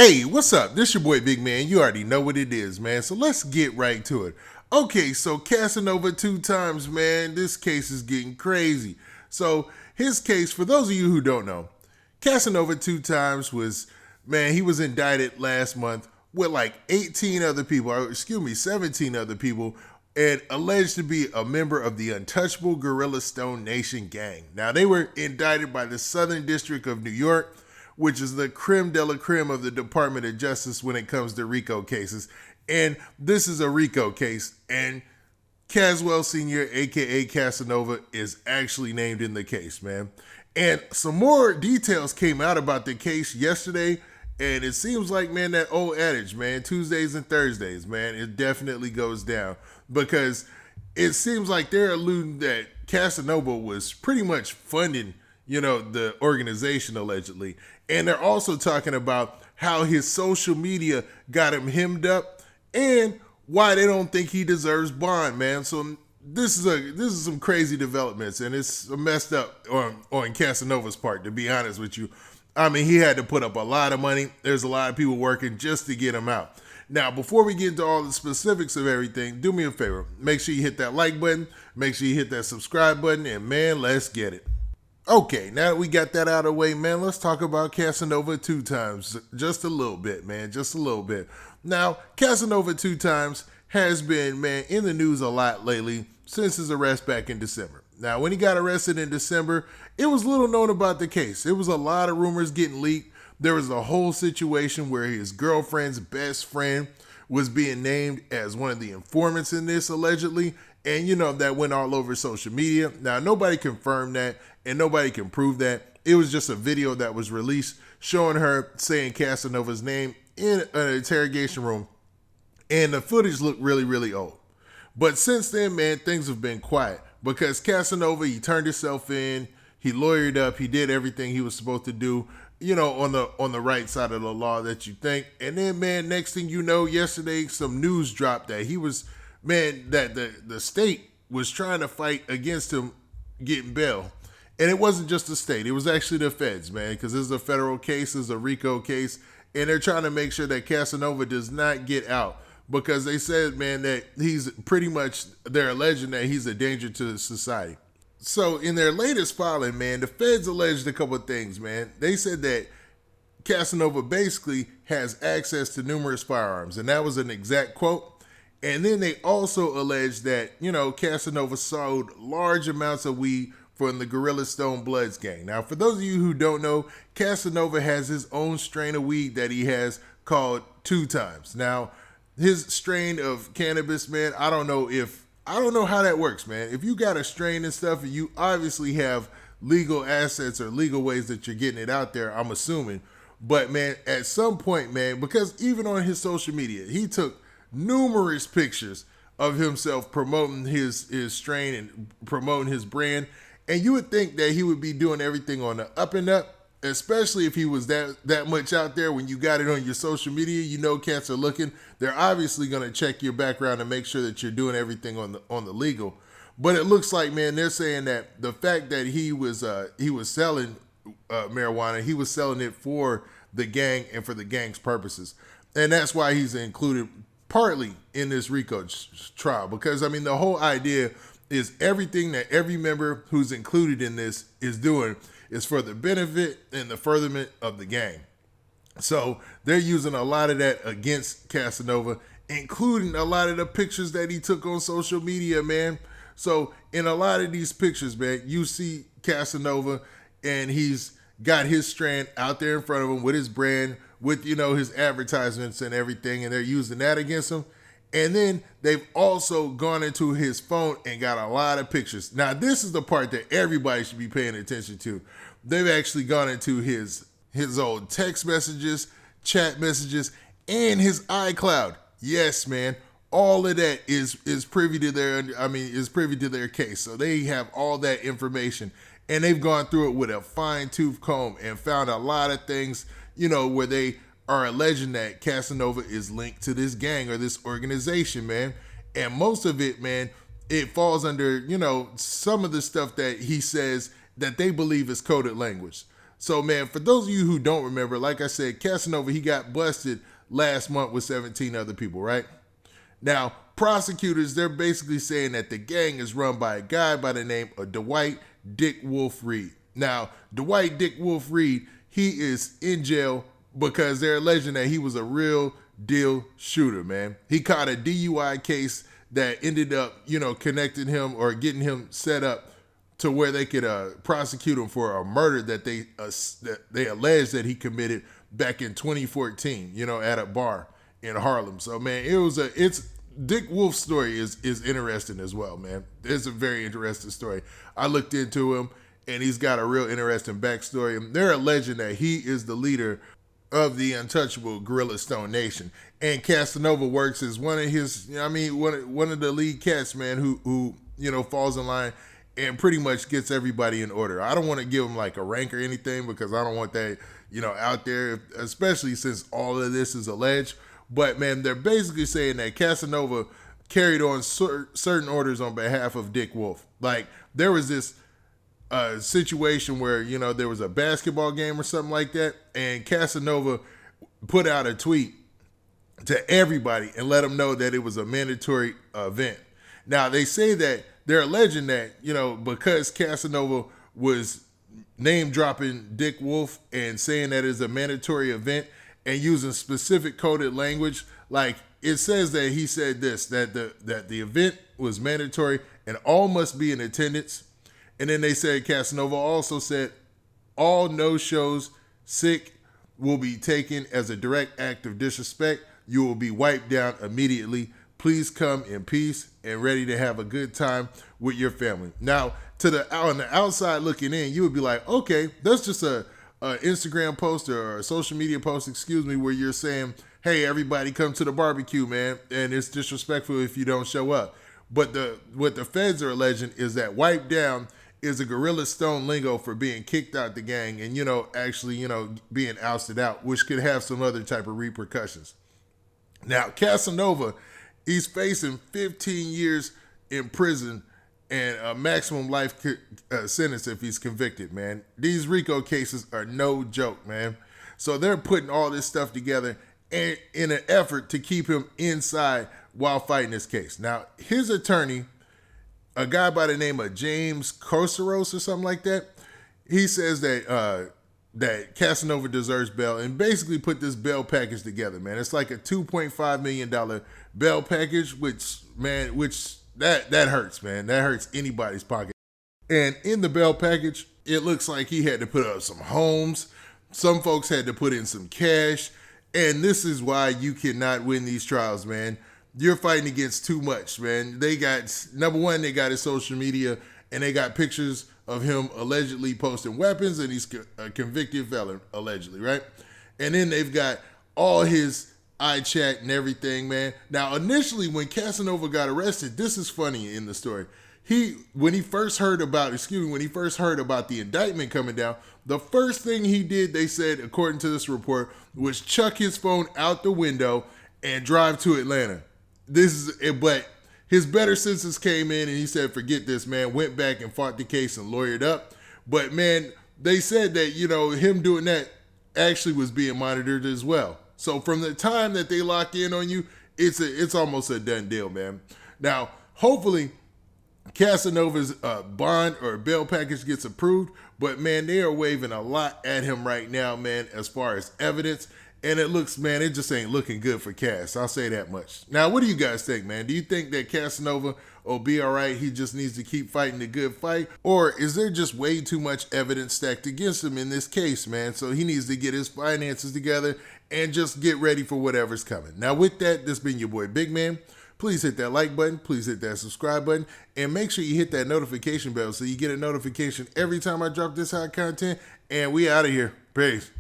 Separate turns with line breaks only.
Hey, what's up? This your boy Big Man. You already know what it is, man. So let's get right to it. Okay, so Casanova two times, man. This case is getting crazy. So his case, for those of you who don't know, Casanova two times was, man, he was indicted last month with like 18 other people, or excuse me, 17 other people, and alleged to be a member of the untouchable Gorilla Stone Nation gang. Now, they were indicted by the Southern District of New York, which is the creme de la creme of the Department of Justice when it comes to RICO cases. And this is a RICO case, and Caswell Sr., aka Casanova, is actually named in the case, man. And some more details came out about the case yesterday, and it seems like, man, that old adage, man, Tuesdays and Thursdays, man, it definitely goes down, because it seems like they're alluding that Casanova was pretty much funding, the organization allegedly. And they're also talking about how his social media got him hemmed up and why they don't think he deserves bond, man. So this is some crazy developments, and it's messed up on Casanova's part, to be honest with you. I mean, he had to put up a lot of money. There's a lot of people working just to get him out. Now, before we get into all the specifics of everything, do me a favor. Make sure you hit that like button. Make sure you hit that subscribe button. And, man, let's get it. Okay, now that we got that out of the way, man, let's talk about Casanova two times. Just a little bit, man. Just a little bit. Now, Casanova two times has been, man, in the news a lot lately since his arrest back in December. Now, when he got arrested in December, it was little known about the case. It was a lot of rumors getting leaked. There was a whole situation where his girlfriend's best friend was being named as one of the informants in this, allegedly. And, that went all over social media. Now, nobody confirmed that, and nobody can prove that. It was just a video that was released showing her saying Casanova's name in an interrogation room. And the footage looked really, really old. But since then, man, things have been quiet. Because Casanova, he turned himself in. He lawyered up. He did everything he was supposed to do, on the right side of the law that you think. And then, man, next thing you know, yesterday, some news dropped that he was, man, that the state was trying to fight against him getting bail. And it wasn't just the state. It was actually the feds, man, because this is a federal case. This is a RICO case. And they're trying to make sure that Casanova does not get out, because they said, man, that he's pretty much, they're alleging that he's a danger to society. So in their latest filing, man, the feds alleged a couple of things, man. They said that Casanova basically has access to numerous firearms, and that was an exact quote. And then they also alleged that, Casanova sold large amounts of weed from the Gorilla Stone Bloods gang. Now, for those of you who don't know, Casanova has his own strain of weed that he has called Two Times. Now, his strain of cannabis, man, I don't know how that works, man. If you got a strain and stuff, you obviously have legal assets or legal ways that you're getting it out there, I'm assuming. But, man, at some point, man, because even on his social media, he took numerous pictures of himself promoting his strain and promoting his brand. And you would think that he would be doing everything on the up and up, especially if he was that much out there. When you got it on your social media, cats are looking. They're obviously going to check your background and make sure that you're doing everything on the legal. But it looks like, man, they're saying that the fact that he was selling marijuana, he was selling it for the gang and for the gang's purposes. And that's why he's included partly in this RICO trial. Because, I mean, the whole idea is everything that every member who's included in this is doing is for the benefit and the furtherment of the gang. So they're using a lot of that against Casanova, including a lot of the pictures that he took on social media, man. So in a lot of these pictures, man, you see Casanova, and he's got his strand out there in front of him with his brand, with, his advertisements and everything, and they're using that against him. And then they've also gone into his phone and got a lot of pictures. Now, this is the part that everybody should be paying attention to. They've actually gone into his old text messages, chat messages, and his iCloud. Yes, man. All of that is privy to their case. So they have all that information, and they've gone through it with a fine-tooth comb and found a lot of things, where they are alleging that Casanova is linked to this gang or this organization, man. And most of it, man, it falls under, some of the stuff that he says that they believe is coded language. So, man, for those of you who don't remember, like I said, Casanova, he got busted last month with 17 other people, right? Now, prosecutors, they're basically saying that the gang is run by a guy by the name of Dwight Dick Wolf Reed. Now, Dwight Dick Wolf Reed, he is in jail because they're alleging that he was a real deal shooter, man. He caught a DUI case that ended up, connecting him or getting him set up to where they could prosecute him for a murder that they alleged that he committed back in 2014, at a bar in Harlem. So, man, it's Dick Wolf's story is interesting as well, man. It's a very interesting story. I looked into him, and he's got a real interesting backstory. They're alleging that he is the leader of the untouchable Gorilla Stone Nation, and Casanova works as one of his, one of the lead cats, man, who falls in line and pretty much gets everybody in order. I don't want to give him like a rank or anything because I don't want that, out there, especially since all of this is alleged. But, man, they're basically saying that Casanova carried on certain orders on behalf of Dick Wolf. Like, there was this situation where, there was a basketball game or something like that, and Casanova put out a tweet to everybody and let them know that it was a mandatory event. Now, they say that they're alleging that, because Casanova was name-dropping Dick Wolf and saying that it's a mandatory event, and using specific coded language, like it says that he said this, that the event was mandatory and all must be in attendance. And then they said Casanova also said all no-shows, sick, will be taken as a direct act of disrespect. You will be wiped down immediately. Please come in peace and ready to have a good time with your family. Now, on the outside looking in, you would be like, okay, that's just a Instagram post or a social media post, where you're saying, hey, everybody come to the barbecue, man, and it's disrespectful if you don't show up. But what the feds are alleging is that wipe down is a Gorilla Stone lingo for being kicked out the gang and, actually, being ousted out, which could have some other type of repercussions. Now, Casanova, he's facing 15 years in prison and a maximum life sentence if he's convicted, man. These RICO cases are no joke, man. So they're putting all this stuff together in an effort to keep him inside while fighting this case. Now, his attorney, a guy by the name of James Kosaros or something like that, he says that Casanova deserves bail and basically put this bail package together, man. It's like a $2.5 million bail package, which that hurts, man. That hurts anybody's pocket. And in the bail package, it looks like he had to put up some homes. Some folks had to put in some cash. And this is why you cannot win these trials, man. You're fighting against too much, man. They got, number one, they got his social media, and they got pictures of him allegedly posting weapons, and he's a convicted felon, allegedly, right? And then they've got all his iChat and everything, man. Now, initially, when Casanova got arrested, this is funny in the story. When he first heard about the indictment coming down, the first thing he did, they said, according to this report, was chuck his phone out the window and drive to Atlanta. But his better senses came in and he said, forget this, man, went back and fought the case and lawyered up. But, man, they said that, him doing that actually was being monitored as well. So from the time that they lock in on you, it's almost a done deal, man. Now, hopefully, Casanova's bond or bail package gets approved, but, man, they are waving a lot at him right now, man, as far as evidence. And it looks, man, it just ain't looking good for Cass. I'll say that much. Now, what do you guys think, man? Do you think that Casanova will be all right? He just needs to keep fighting the good fight? Or is there just way too much evidence stacked against him in this case, man? So he needs to get his finances together and just get ready for whatever's coming. Now, with that, this has been your boy, Big Man. Please hit that like button. Please hit that subscribe button. And make sure you hit that notification bell so you get a notification every time I drop this hot content. And we out of here. Peace.